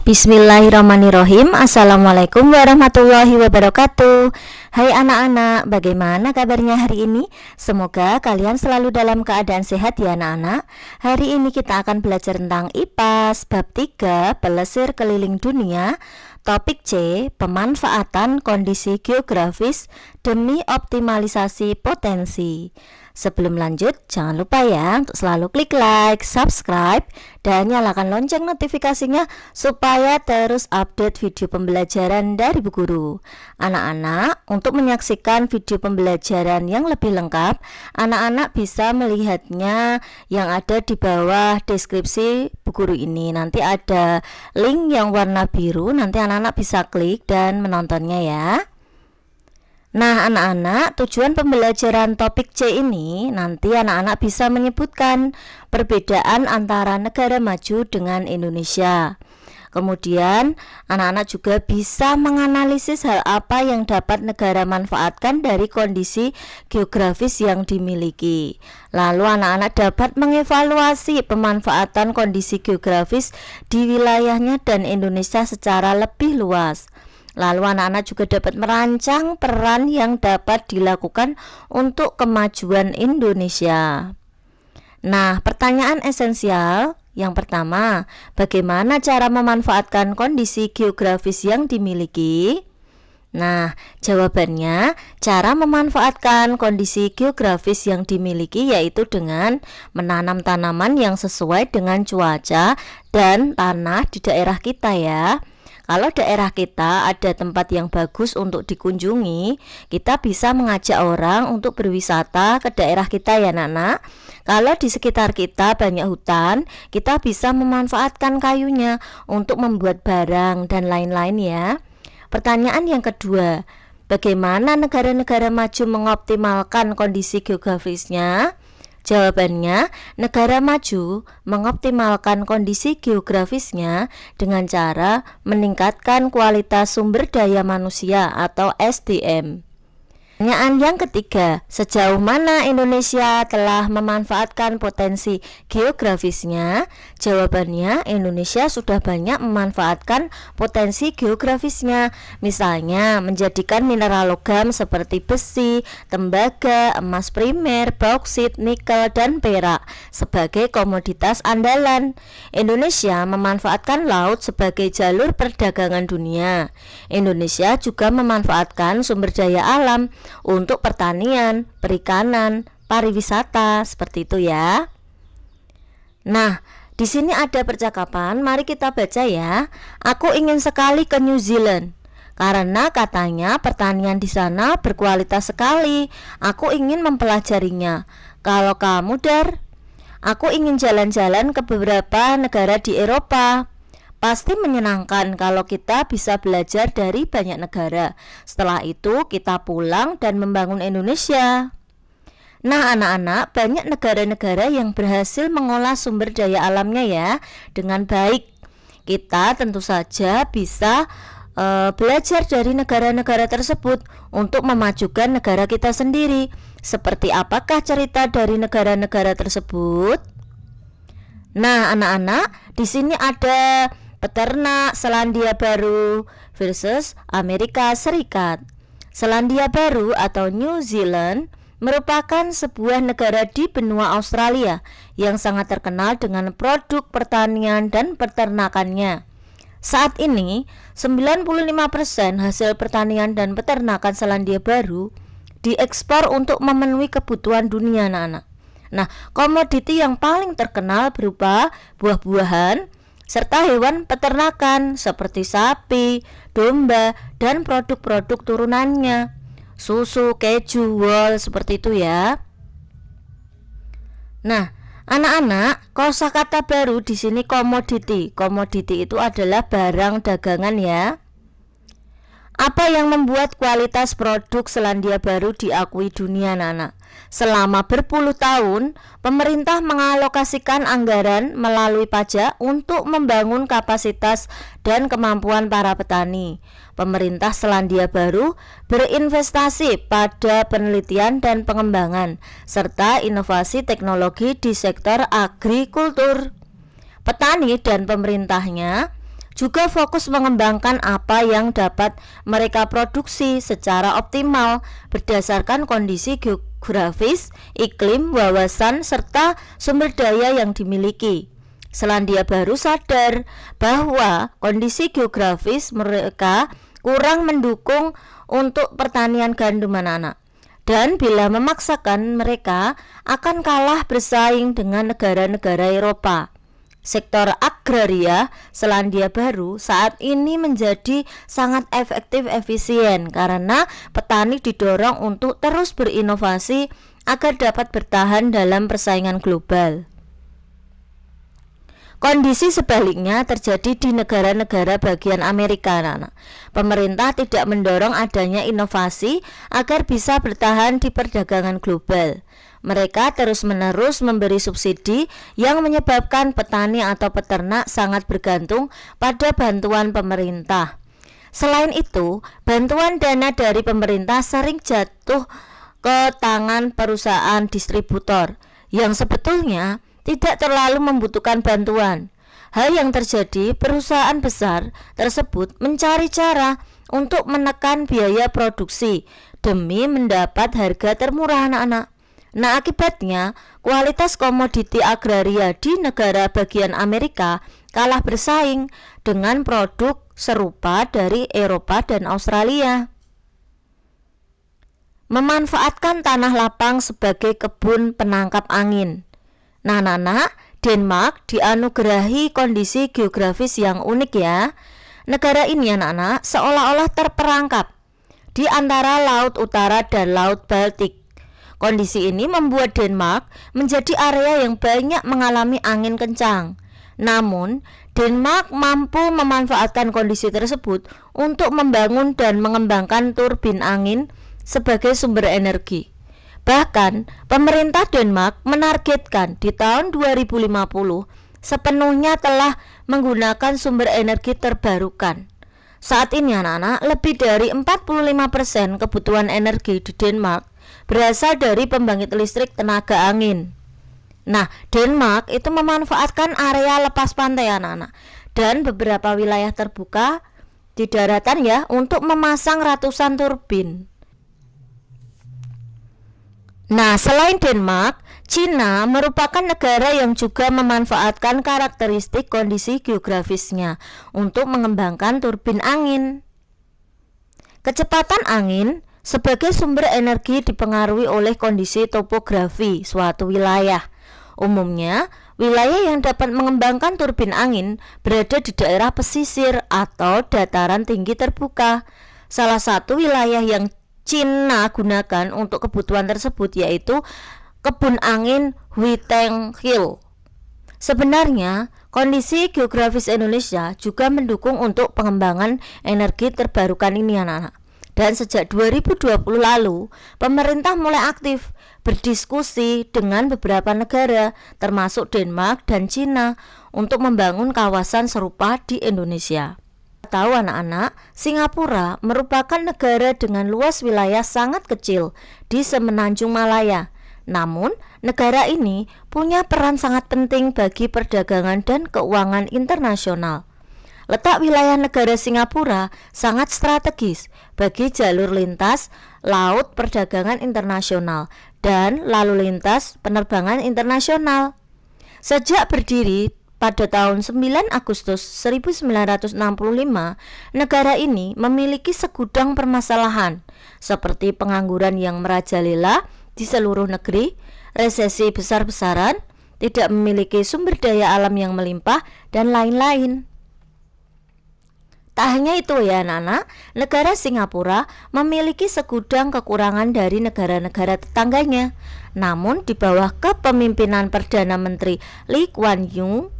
Bismillahirrahmanirrahim. Assalamualaikum warahmatullahi wabarakatuh. Hai anak-anak, bagaimana kabarnya hari ini? Semoga kalian selalu dalam keadaan sehat ya anak-anak. Hari ini kita akan belajar tentang IPAS bab 3, Pelesir Keliling Dunia. Topik C, pemanfaatan kondisi geografis demi optimalisasi potensi. Sebelum lanjut, jangan lupa ya untuk selalu klik like, subscribe, dan nyalakan lonceng notifikasinya supaya terus update video pembelajaran dari Bu Guru. Anak-anak, untuk menyaksikan video pembelajaran yang lebih lengkap, anak-anak bisa melihatnya yang ada di bawah deskripsi Bu Guru ini. Nanti ada link yang warna biru, nanti anak-anak bisa klik dan menontonnya ya. Nah anak-anak, tujuan pembelajaran topik C ini nanti anak-anak bisa menyebutkan perbedaan antara negara maju dengan Indonesia. Kemudian anak-anak juga bisa menganalisis hal apa yang dapat negara manfaatkan dari kondisi geografis yang dimiliki. Lalu anak-anak dapat mengevaluasi pemanfaatan kondisi geografis di wilayahnya dan Indonesia secara lebih luas. Lalu anak-anak juga dapat merancang peran yang dapat dilakukan untuk kemajuan Indonesia. Nah, pertanyaan esensial yang pertama, bagaimana cara memanfaatkan kondisi geografis yang dimiliki? Nah, jawabannya, cara memanfaatkan kondisi geografis yang dimiliki yaitu dengan menanam tanaman yang sesuai dengan cuaca dan tanah di daerah kita ya. Kalau daerah kita ada tempat yang bagus untuk dikunjungi, kita bisa mengajak orang untuk berwisata ke daerah kita ya anak-anak. Kalau di sekitar kita banyak hutan, kita bisa memanfaatkan kayunya untuk membuat barang dan lain-lain ya. Pertanyaan yang kedua, bagaimana negara-negara maju mengoptimalkan kondisi geografisnya? Jawabannya, negara maju mengoptimalkan kondisi geografisnya dengan cara meningkatkan kualitas sumber daya manusia atau SDM. Pertanyaan yang ketiga, sejauh mana Indonesia telah memanfaatkan potensi geografisnya? Jawabannya, Indonesia sudah banyak memanfaatkan potensi geografisnya. Misalnya, menjadikan mineral logam seperti besi, tembaga, emas primer, bauksit, nikel, dan perak sebagai komoditas andalan. Indonesia memanfaatkan laut sebagai jalur perdagangan dunia. Indonesia juga memanfaatkan sumber daya alam untuk pertanian, perikanan, pariwisata, seperti itu ya. Nah, di sini ada percakapan, mari kita baca ya. Aku ingin sekali ke New Zealand karena katanya pertanian di sana berkualitas sekali. Aku ingin mempelajarinya. Kalau kamu, Dar? Aku ingin jalan-jalan ke beberapa negara di Eropa. Pasti menyenangkan kalau kita bisa belajar dari banyak negara. Setelah itu kita pulang dan membangun Indonesia. Nah anak-anak, banyak negara-negara yang berhasil mengolah sumber daya alamnya ya dengan baik. Kita tentu saja bisa belajar dari negara-negara tersebut untuk memajukan negara kita sendiri. Seperti apakah cerita dari negara-negara tersebut? Nah anak-anak, di sini ada peternak Selandia Baru versus Amerika Serikat. Selandia Baru atau New Zealand merupakan sebuah negara di benua Australia yang sangat terkenal dengan produk pertanian dan peternakannya. Saat ini, 95% hasil pertanian dan peternakan Selandia Baru diekspor untuk memenuhi kebutuhan dunia anak-anak. Nah, komoditi yang paling terkenal berupa buah-buahan serta hewan peternakan seperti sapi, domba, dan produk-produk turunannya, susu, keju, wol, seperti itu ya. Nah, anak-anak, kosakata baru di sini komoditi. Komoditi itu adalah barang dagangan ya. Apa yang membuat kualitas produk Selandia Baru diakui dunia anak-anak? Selama berpuluh tahun, pemerintah mengalokasikan anggaran melalui pajak untuk membangun kapasitas dan kemampuan para petani. Pemerintah Selandia Baru berinvestasi pada penelitian dan pengembangan, serta inovasi teknologi di sektor agrikultur. Petani dan pemerintahnya juga fokus mengembangkan apa yang dapat mereka produksi secara optimal berdasarkan kondisi geografis, iklim, wawasan, serta sumber daya yang dimiliki. Selandia Baru sadar bahwa kondisi geografis mereka kurang mendukung untuk pertanian gandum anak-anak. Dan bila memaksakan, mereka akan kalah bersaing dengan negara-negara Eropa. Sektor agraria Selandia Baru saat ini menjadi sangat efektif efisien karena petani didorong untuk terus berinovasi agar dapat bertahan dalam persaingan global. Kondisi sebaliknya terjadi di negara-negara bagian Amerika, anak-anak. Pemerintah tidak mendorong adanya inovasi agar bisa bertahan di perdagangan global. Mereka terus-menerus memberi subsidi yang menyebabkan petani atau peternak sangat bergantung pada bantuan pemerintah. Selain itu, bantuan dana dari pemerintah sering jatuh ke tangan perusahaan distributor yang sebetulnya tidak terlalu membutuhkan bantuan. Hal yang terjadi, perusahaan besar tersebut mencari cara untuk menekan biaya produksi demi mendapat harga termurah anak-anak. Nah, akibatnya kualitas komoditi agraria di negara bagian Amerika kalah bersaing dengan produk serupa dari Eropa dan Australia. Memanfaatkan tanah lapang sebagai kebun penangkap angin. Nah, anak-anak, Denmark dianugerahi kondisi geografis yang unik ya. Negara ini anak-anak seolah-olah terperangkap di antara Laut Utara dan Laut Baltik. Kondisi ini membuat Denmark menjadi area yang banyak mengalami angin kencang. Namun, Denmark mampu memanfaatkan kondisi tersebut untuk membangun dan mengembangkan turbin angin sebagai sumber energi. Bahkan, pemerintah Denmark menargetkan di tahun 2050 sepenuhnya telah menggunakan sumber energi terbarukan. Saat ini anak-anak, lebih dari 45% kebutuhan energi di Denmark berasal dari pembangkit listrik tenaga angin. Nah, Denmark itu memanfaatkan area lepas pantai anak-anak dan beberapa wilayah terbuka di daratan ya untuk memasang ratusan turbin. Nah, selain Denmark, Cina merupakan negara yang juga memanfaatkan karakteristik kondisi geografisnya untuk mengembangkan turbin angin. Kecepatan angin sebagai sumber energi dipengaruhi oleh kondisi topografi suatu wilayah. Umumnya, wilayah yang dapat mengembangkan turbin angin berada di daerah pesisir atau dataran tinggi terbuka. Salah satu wilayah yang Cina gunakan untuk kebutuhan tersebut yaitu kebun angin Huiteng Hill. Sebenarnya, kondisi geografis Indonesia juga mendukung untuk pengembangan energi terbarukan ini anak-anak. Dan sejak 2020 lalu, pemerintah mulai aktif berdiskusi dengan beberapa negara termasuk Denmark dan Cina untuk membangun kawasan serupa di Indonesia. Tahu anak-anak, Singapura merupakan negara dengan luas wilayah sangat kecil di semenanjung Malaya. Namun, negara ini punya peran sangat penting bagi perdagangan dan keuangan internasional. Letak wilayah negara Singapura sangat strategis bagi jalur lintas laut perdagangan internasional dan lalu lintas penerbangan internasional. Sejak berdiri pada tahun 9 Agustus 1965, negara ini memiliki segudang permasalahan seperti pengangguran yang merajalela di seluruh negeri, resesi besar-besaran, tidak memiliki sumber daya alam yang melimpah, dan lain-lain. Tak hanya itu ya anak-anak, negara Singapura memiliki segudang kekurangan dari negara-negara tetangganya. Namun di bawah kepemimpinan Perdana Menteri Lee Kuan Yew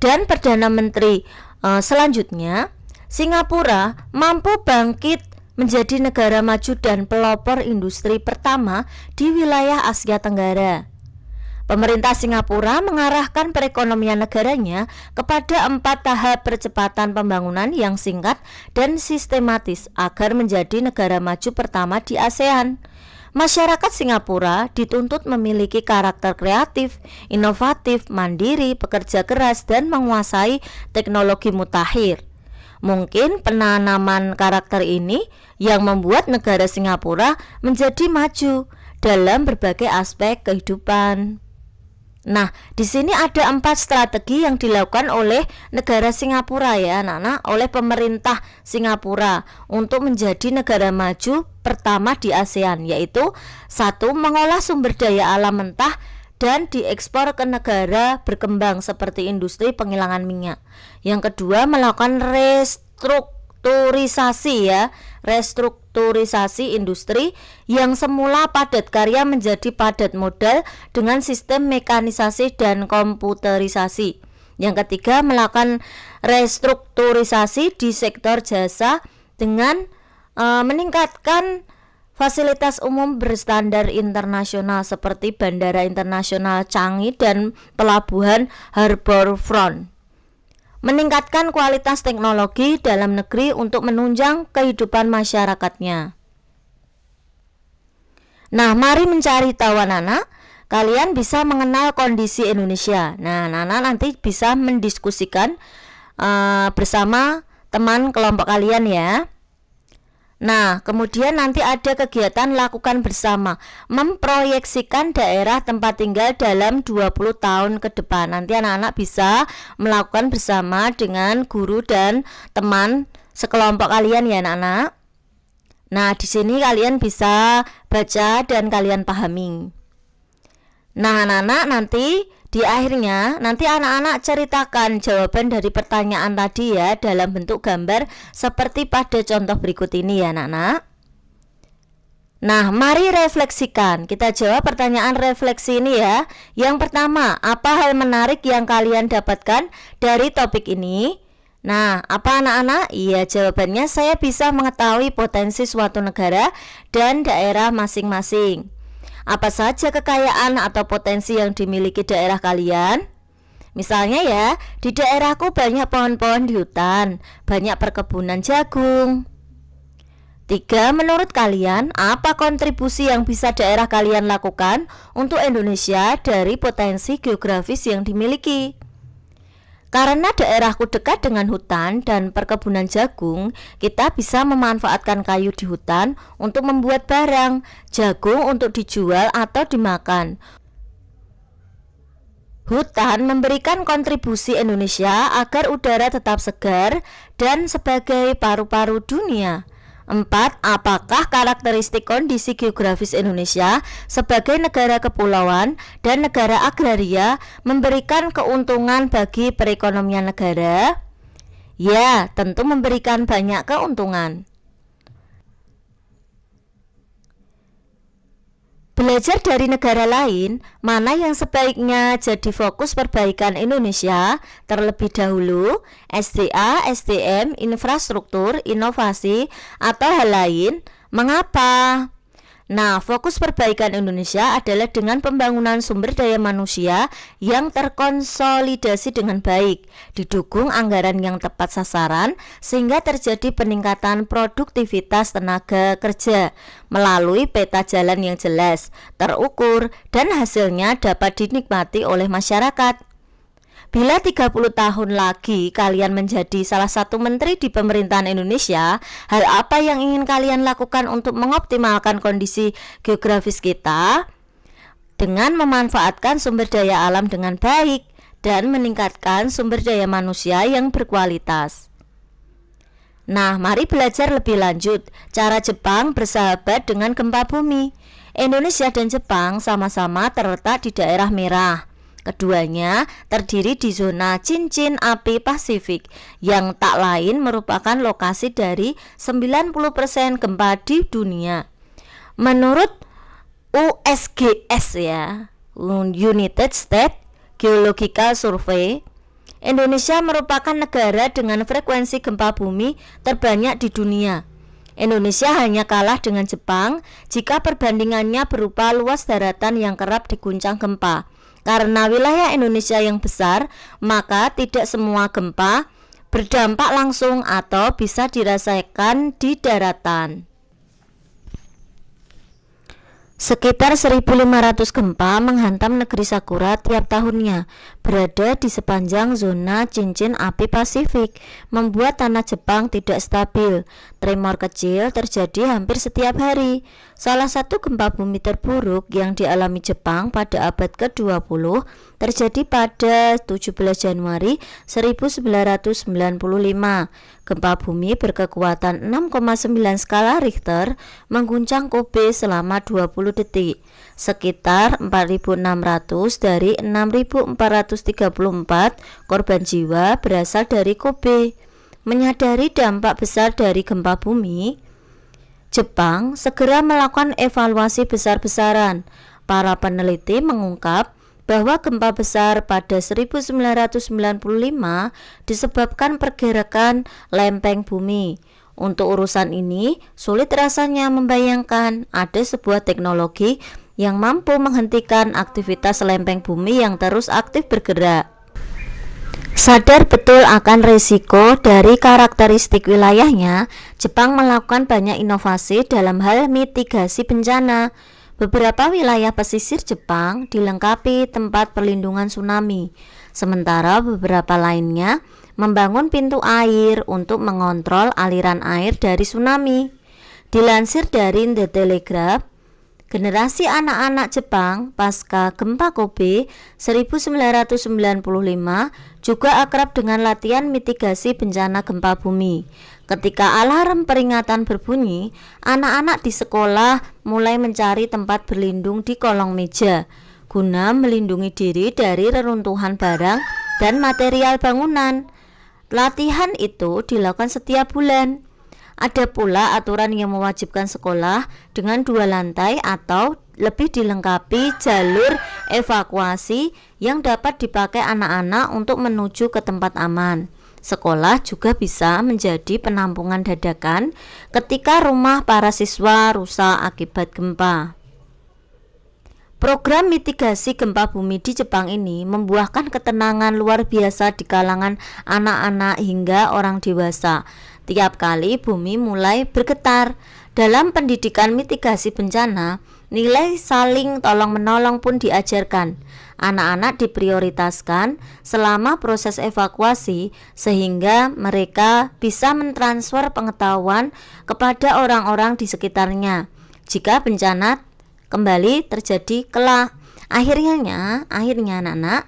dan Perdana Menteri selanjutnya, Singapura mampu bangkit menjadi negara maju dan pelopor industri pertama di wilayah Asia Tenggara. Pemerintah Singapura mengarahkan perekonomian negaranya kepada 4 tahap percepatan pembangunan yang singkat dan sistematis agar menjadi negara maju pertama di ASEAN. Masyarakat Singapura dituntut memiliki karakter kreatif, inovatif, mandiri, pekerja keras, dan menguasai teknologi mutakhir. Mungkin penanaman karakter ini yang membuat negara Singapura menjadi maju dalam berbagai aspek kehidupan. Nah, di sini ada 4 strategi yang dilakukan oleh negara Singapura ya anak-anak, oleh pemerintah Singapura untuk menjadi negara maju pertama di ASEAN, yaitu 1. Mengolah sumber daya alam mentah dan diekspor ke negara berkembang seperti industri penghilangan minyak. Yang kedua, melakukan restrukturisasi industri yang semula padat karya menjadi padat modal dengan sistem mekanisasi dan komputerisasi. Yang ketiga, melakukan restrukturisasi di sektor jasa dengan meningkatkan fasilitas umum berstandar internasional seperti Bandara Internasional Changi dan Pelabuhan Harbourfront. Meningkatkan kualitas teknologi dalam negeri untuk menunjang kehidupan masyarakatnya. Nah, mari mencari tahu anak-anak, kalian bisa mengenal kondisi Indonesia. Nah, anak-anak nanti bisa mendiskusikan bersama teman kelompok kalian ya. Nah, kemudian nanti ada kegiatan lakukan bersama, memproyeksikan daerah tempat tinggal dalam 20 tahun ke depan. Nanti anak-anak bisa melakukan bersama dengan guru dan teman sekelompok kalian ya anak-anak. Nah, di sini kalian bisa baca dan kalian pahami. Nah, anak-anak nanti di akhirnya nanti anak-anak ceritakan jawaban dari pertanyaan tadi ya dalam bentuk gambar seperti pada contoh berikut ini ya anak-anak. Nah, mari refleksikan. Kita jawab pertanyaan refleksi ini ya. Yang pertama, apa hal menarik yang kalian dapatkan dari topik ini? Nah, apa anak-anak? Iya, jawabannya saya bisa mengetahui potensi suatu negara dan daerah masing-masing. Apa saja kekayaan atau potensi yang dimiliki daerah kalian? Misalnya ya, di daerahku banyak pohon-pohon di hutan, banyak perkebunan jagung. 3. Menurut kalian, apa kontribusi yang bisa daerah kalian lakukan untuk Indonesia dari potensi geografis yang dimiliki? Karena daerahku dekat dengan hutan dan perkebunan jagung, kita bisa memanfaatkan kayu di hutan untuk membuat barang, jagung untuk dijual atau dimakan. Hutan memberikan kontribusi Indonesia agar udara tetap segar dan sebagai paru-paru dunia. 4. Apakah karakteristik kondisi geografis Indonesia sebagai negara kepulauan dan negara agraria memberikan keuntungan bagi perekonomian negara? Ya, tentu memberikan banyak keuntungan. Belajar dari negara lain, mana yang sebaiknya jadi fokus perbaikan Indonesia terlebih dahulu, SDA, SDM, infrastruktur, inovasi, atau hal lain? Mengapa? Nah, fokus perbaikan Indonesia adalah dengan pembangunan sumber daya manusia yang terkonsolidasi dengan baik, didukung anggaran yang tepat sasaran sehingga terjadi peningkatan produktivitas tenaga kerja melalui peta jalan yang jelas, terukur, dan hasilnya dapat dinikmati oleh masyarakat. Bila 30 tahun lagi kalian menjadi salah satu menteri di pemerintahan Indonesia, hal apa yang ingin kalian lakukan untuk mengoptimalkan kondisi geografis kita? Dengan memanfaatkan sumber daya alam dengan baik dan meningkatkan sumber daya manusia yang berkualitas. Nah, mari belajar lebih lanjut cara Jepang bersahabat dengan gempa bumi. Indonesia dan Jepang sama-sama terletak di daerah merah. Keduanya terdiri di zona cincin api Pasifik yang tak lain merupakan lokasi dari 90% gempa di dunia. Menurut USGS ya, United States Geological Survey, Indonesia merupakan negara dengan frekuensi gempa bumi terbanyak di dunia. Indonesia hanya kalah dengan Jepang jika perbandingannya berupa luas daratan yang kerap diguncang gempa. Karena wilayah Indonesia yang besar, maka tidak semua gempa berdampak langsung atau bisa dirasakan di daratan. Sekitar 1.500 gempa menghantam negeri Sakura tiap tahunnya, berada di sepanjang zona cincin api Pasifik, membuat tanah Jepang tidak stabil. Tremor kecil terjadi hampir setiap hari. Salah satu gempa bumi terburuk yang dialami Jepang pada abad ke-20 terjadi pada 17 Januari 1995. Gempa bumi berkekuatan 6,9 skala Richter mengguncang Kobe selama 20 detik. Sekitar 4.600 dari 6.434 korban jiwa berasal dari Kobe. Menyadari dampak besar dari gempa bumi, Jepang segera melakukan evaluasi besar-besaran. Para peneliti mengungkap bahwa gempa besar pada 1995 disebabkan pergerakan lempeng bumi. Untuk urusan ini, sulit rasanya membayangkan ada sebuah teknologi yang mampu menghentikan aktivitas lempeng bumi yang terus aktif bergerak. Sadar betul akan risiko dari karakteristik wilayahnya, Jepang melakukan banyak inovasi dalam hal mitigasi bencana. Beberapa wilayah pesisir Jepang dilengkapi tempat perlindungan tsunami, sementara beberapa lainnya membangun pintu air untuk mengontrol aliran air dari tsunami. Dilansir dari The Telegraph, generasi anak-anak Jepang pasca gempa Kobe 1995 juga akrab dengan latihan mitigasi bencana gempa bumi. Ketika alarm peringatan berbunyi, anak-anak di sekolah mulai mencari tempat berlindung di kolong meja guna melindungi diri dari reruntuhan barang dan material bangunan. Latihan itu dilakukan setiap bulan. Ada pula aturan yang mewajibkan sekolah dengan 2 lantai atau lebih dilengkapi jalur evakuasi yang dapat dipakai anak-anak untuk menuju ke tempat aman. Sekolah juga bisa menjadi penampungan dadakan ketika rumah para siswa rusak akibat gempa. Program mitigasi gempa bumi di Jepang ini membuahkan ketenangan luar biasa di kalangan anak-anak hingga orang dewasa. Tiap kali bumi mulai bergetar. Dalam pendidikan mitigasi bencana, nilai saling tolong-menolong pun diajarkan. Anak-anak diprioritaskan selama proses evakuasi sehingga mereka bisa mentransfer pengetahuan kepada orang-orang di sekitarnya jika bencana kembali terjadi kelak. Akhirnya anak-anak,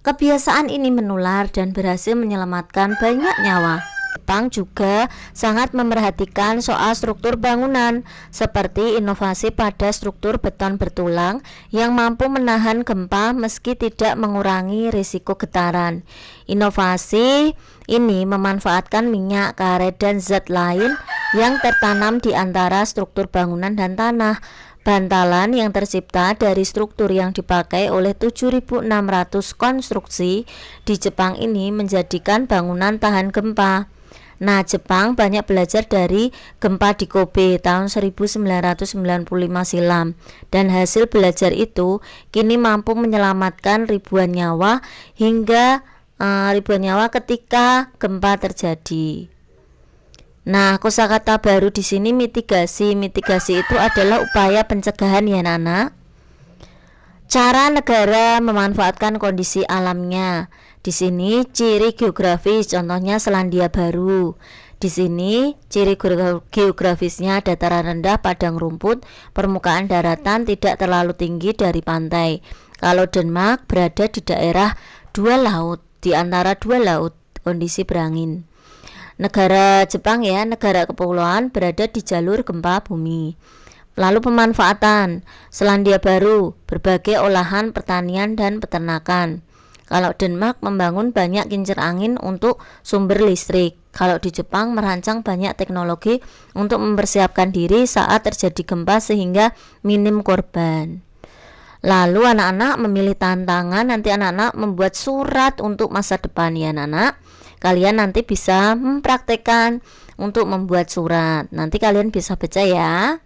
kebiasaan ini menular dan berhasil menyelamatkan banyak nyawa. Jepang juga sangat memerhatikan soal struktur bangunan, seperti inovasi pada struktur beton bertulang yang mampu menahan gempa meski tidak mengurangi risiko getaran. Inovasi ini memanfaatkan minyak, karet, dan zat lain yang tertanam di antara struktur bangunan dan tanah. Bantalan yang tercipta dari struktur yang dipakai oleh 7.600 konstruksi di Jepang ini menjadikan bangunan tahan gempa. Nah, Jepang banyak belajar dari gempa di Kobe tahun 1995 silam, dan hasil belajar itu kini mampu menyelamatkan ribuan nyawa ketika gempa terjadi. Nah, kosakata baru di sini mitigasi. Mitigasi itu adalah upaya pencegahan ya, Nana. Cara negara memanfaatkan kondisi alamnya. Di sini ciri geografis, contohnya Selandia Baru. Di sini ciri geografisnya dataran rendah, padang rumput, permukaan daratan tidak terlalu tinggi dari pantai. Kalau Denmark berada di daerah 2 laut, di antara 2 laut, kondisi berangin. Negara Jepang ya, negara kepulauan berada di jalur gempa bumi. Lalu pemanfaatan Selandia Baru, berbagai olahan pertanian dan peternakan. Kalau Denmark membangun banyak kincir angin untuk sumber listrik. Kalau di Jepang merancang banyak teknologi untuk mempersiapkan diri saat terjadi gempa sehingga minim korban. Lalu anak-anak memilih tantangan, nanti anak-anak membuat surat untuk masa depan ya anak-anak. Kalian nanti bisa mempraktekkan untuk membuat surat. Nanti kalian bisa baca ya.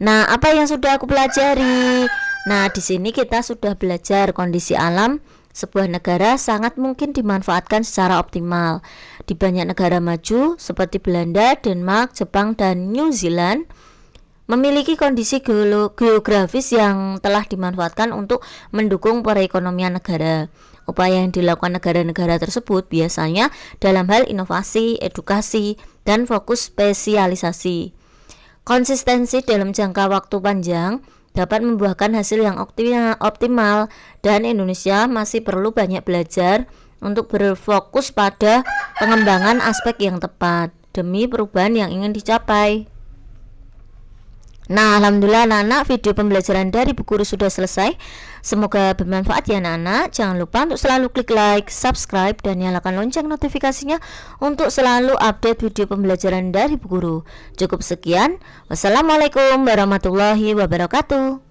Nah, apa yang sudah aku pelajari? Nah, di sini kita sudah belajar kondisi alam sebuah negara sangat mungkin dimanfaatkan secara optimal. Di banyak negara maju seperti Belanda, Denmark, Jepang, dan New Zealand memiliki kondisi geografis yang telah dimanfaatkan untuk mendukung perekonomian negara. Upaya yang dilakukan negara-negara tersebut biasanya dalam hal inovasi, edukasi, dan fokus spesialisasi. Konsistensi dalam jangka waktu panjang dapat membuahkan hasil yang optimal, dan Indonesia masih perlu banyak belajar untuk berfokus pada pengembangan aspek yang tepat demi perubahan yang ingin dicapai. Nah, alhamdulillah anak-anak, video pembelajaran dari Bu Guru sudah selesai. Semoga bermanfaat ya anak-anak. Jangan lupa untuk selalu klik like, subscribe, dan nyalakan lonceng notifikasinya untuk selalu update video pembelajaran dari Bu Guru. Cukup sekian. Wassalamualaikum warahmatullahi wabarakatuh.